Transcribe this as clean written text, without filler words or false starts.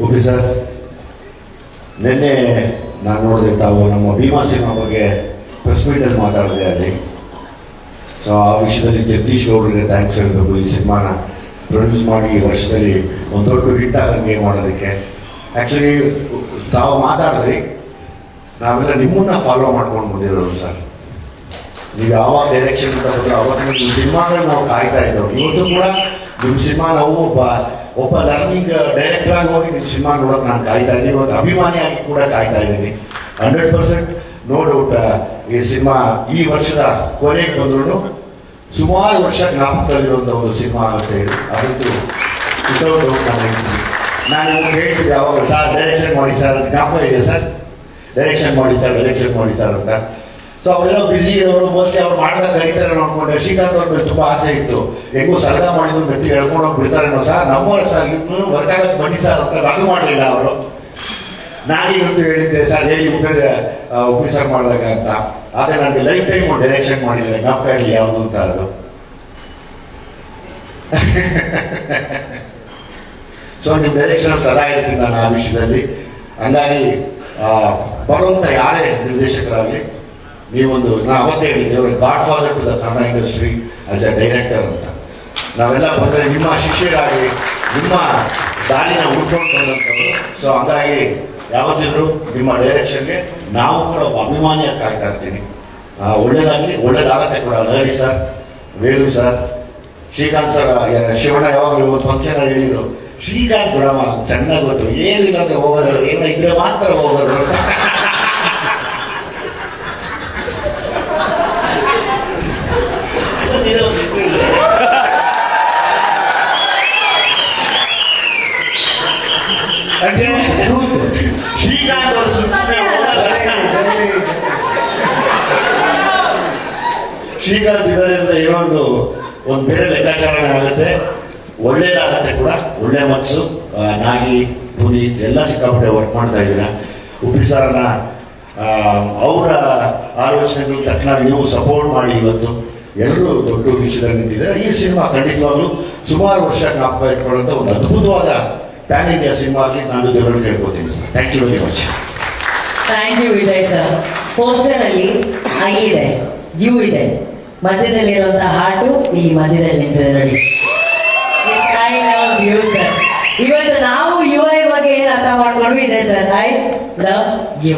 Okay sir, ನಿನ್ನೆ ನಾನು ನೋಡಿದೆ ತಾವು ನಮ್ಮ ಭೀಮಾ ಸಿನಿಮಾ ಬಗ್ಗೆ ಪ್ರೆಸ್ ಮೀಟಲ್ಲಿ ಮಾತಾಡಿದೆ ಅಲ್ಲಿ. ಸೊ ಆ ವಿಷಯದಲ್ಲಿ ಜಗದೀಶ್ ಗೌಡರಿಗೆ ಥ್ಯಾಂಕ್ಸ್ ಹೇಳಬೇಕು. ಈ ಸಿನಿಮಾನ ಪ್ರೊಡ್ಯೂಸ್ ಮಾಡಿ ಈ ವರ್ಷದಲ್ಲಿ ಒಂದು ದೊಡ್ಡ ಹಿಟ್ ಆಗಂಗೆ ಮಾಡೋದಕ್ಕೆ. ಆ್ಯಕ್ಚುಲಿ ತಾವು ಮಾತಾಡಿದ್ರಿ, ನಾವೆಲ್ಲ ನಿಮ್ಮನ್ನ ಫಾಲೋ ಮಾಡ್ಕೊಂಡು ಬಂದಿರೋರು ಸರ್. ನೀವು ಯಾವಾಗ ಡೈರೆಕ್ಷನ್ ಅಂತ ಬಂದರೆ ಅವತ್ತು ನಿಮ್ಮ ಸಿನಿಮಾದಲ್ಲಿ ನಾವು ಕಾಯ್ತಾ ಇದ್ದವು. ಇವತ್ತು ಕೂಡ ನಿಮ್ಮ ಸಿನಿಮಾ ನಾವು ಒಬ್ಬ ಲರ್ನಿಂಗ್ ಡೈರೆಕ್ಟರ್ ಆಗಿ ಹೋಗಿ ನಿಮ್ಮ ಸಿನಿಮಾ ನೋಡೋಕೆ ನಾನು ಕಾಯ್ತಾ ಇದ್ದೀನಿ. ಇವತ್ತು ಅಭಿಮಾನಿಯಾಗಿ ಕೂಡ ಕಾಯ್ತಾ ಇದ್ದೀನಿ. 100% ನೋ ಡೌಟ್ ಈ ಸಿನಿಮಾ ಈ ವರ್ಷದ ಕೊನೆಗೆ ಬಂದ್ರು ಸುಮಾರು ವರ್ಷ ಜ್ಞಾಪಕದಲ್ಲಿರುವಂಥ ಒಂದು ಸಿನಿಮಾ ಆಗುತ್ತೆ ಇದು. ಅದಂತೂ ವಿತೌಟ್ ಡೌಟ್ ನಾನು ನಿಮ್ಗೆ ಹೇಳ್ತಿದ್ದೆ ಅವಾಗ, ಸರ್ ಡೈರೆಕ್ಷನ್ ಮಾಡಿ ಸರ್, ಜ್ಞಾಪಕ ಇದೆ ಸರ್, ಡೈರೆಕ್ಷನ್ ಮಾಡಿ ಸರ್ ಅಂತ. ಸೊ ಅವರೆಲ್ಲ ಬ್ಯುಸಿ ಇರೋರು, ಮೋಸ್ಟ್ಲಿ ಅವ್ರು ಮಾಡಿದಾಗ ಕರೀತಾರೆ ನೋಡ್ಕೊಂಡೆ. ಶ್ರೀಕಾಂತ್ ಅವ್ರ ಮೇಲೆ ತುಂಬ ಆಸೆ ಇತ್ತು, ಹೆಂಗೂ ಸರಳ ಮಾಡಿದ್ರು ಮೆತ್ತಿಗೆ ಹೇಳ್ಕೊಂಡು ಹೋಗಿ ಬಿಡ್ತಾರೇನೋ ಸರ್, ನಮ್ಮವ್ರ ಸರ್ ಇನ್ನು ವರ್ಕ್ ಆಗಕ್ಕೆ ಬನ್ನಿ ಸರ್ ಅಂತ. ಅದು ಮಾಡಲಿಲ್ಲ ಅವರು. ನಾನೀಗಂತೂ ಹೇಳಿದ್ದೆ ಸರ್, ಹೇಳಿ ಉಪಯೋಗ ಮಾಡಿದಾಗ ಅಂತ. ಆದರೆ ನನಗೆ ಲೈಫ್ ಟೈಮ್ ಡೈರೆಕ್ಷನ್ ಮಾಡಿದರೆ ಜ್ಞಾಪಕ ಇರಲಿ ಯಾವುದು ಅಂತ ಅದು. ಸೊ ನಿಮ್ಮ ಡೈರೆಕ್ಷನ್ ಸದಾ ಇರ್ತೀನಿ ನಾನು ಆ ವಿಷಯದಲ್ಲಿ. ಹಂಗಾಗಿ ಬರುವಂಥ ಯಾರೇ ನಿರ್ದೇಶಕರಾಗಲಿ, ನೀವೊಂದು ನಾ ಅವತ್ತೇ ಹೇಳಿದ್ದೆ, ಅವ್ರಿಗೆ godfather to the Kannada industry as a director ಅಂತ. ನಾವೆಲ್ಲ ಬಂದರೆ ನಿಮ್ಮ ಶಿಷ್ಯರಾಗಿ ನಿಮ್ಮ ದಾರಿನ ಹುಡ್ಕೊಂಡು ಬಂದಂಥವ್ರು. ಸೊ ಹಂಗಾಗಿ ಯಾವತ್ತಿದ್ರು ನಿಮ್ಮ ಡೈರೆಕ್ಷನ್ಗೆ ನಾವು ಕೂಡ ಒಬ್ಬ ಅಭಿಮಾನಿಯಾಗಿ ಕಾಯ್ತಾ ಇರ್ತೀನಿ. ಒಳ್ಳೇದಾಗಲಿ, ಒಳ್ಳೇದಾಗತ್ತೆ ಕೂಡ. Lahari sir, Velu sir, Srikanth sir, Shivanna ಯಾವಾಗಲೂ ಇವತ್ತು ಫಂಕ್ಷನ್ ಹೇಳಿದ್ರು, ಶ್ರೀಕಾಂತ್ ಬಿಡಮ್ಮ ಚೆನ್ನಾಗಿ ಗೊತ್ತು, ಏನಿಲ್ಲ ಅಂದ್ರೆ ಹೋಗೋದು, ಏನೋ ಇದ್ರೆ ಮಾತ್ರ ಹೋಗೋದು ಅಂತ. ಶ್ರೀಕಾಂತ್ ಅವರು ಶ್ರೀಕಾಂತ್ ಇದರಿಂದ ಏನೋ ಒಂದು ಬೇರೆ ಲೆಕ್ಕಾಚಾರಣೆ ಆಗುತ್ತೆ, ಒಳ್ಳೇದಾಗತ್ತೆ ಕೂಡ. ಒಳ್ಳೆ ಮನಸ್ಸು. ನಾಗಿ, ಪುನೀತ್ ಎಲ್ಲ ಸಿಕ್ಕಾಪಟ್ಟೆ ವರ್ಕ್ ಮಾಡ್ತಾ ಇದ್ದೀರ. ಉಪ್ಪಿ ಸರ್ನ ಅವರ ಆಲೋಚನೆಗಳು ತಕ್ಕನಾಗಿ ನೀವು ಸಪೋರ್ಟ್ ಮಾಡಿ ಇವತ್ತು ಎಲ್ಲರೂ ದೊಡ್ಡ ವಿಷಯದಲ್ಲಿ ನಿಂತಿದ್ದಾರೆ. ಈ ಸಿನಿಮಾ ಖಂಡಿತವಾಗ್ಲೂ ಸುಮಾರು ವರ್ಷ ಜ್ಞಾಪಕ ಇಟ್ಕೊಳ್ಳುವಂಥ ಒಂದು ಅದ್ಭುತವಾದ ಪ್ಯಾನ್ ಇಂಡಿಯಾ ಸಿನಿಮಾ ಆಗಲಿ ನಾನು ದೇವರಲ್ಲಿ ಕೇಳ್ಕೊತೀನಿ sir. Thank you very much. Thank you Vijay sir. Poster ಅಲ್ಲಿ ಐ ಇದೆ, ಯು ಇದೆ, ಮಧ್ಯದಲ್ಲಿರುವಂತಹ ಹಾರ್ಟು ಇಲ್ಲಿ ಮಧ್ಯದಲ್ಲಿ ನಿಂತಿದೆ ನೋಡಿ. I love you sir. ಇವತ್ತು ನಾವು ಯು ಐ ಬಗ್ಗೆ ಏನು ಅರ್ಥ ಮಾಡ್ಕೊಂಡು ಇದೆ ಸರ್. I love you.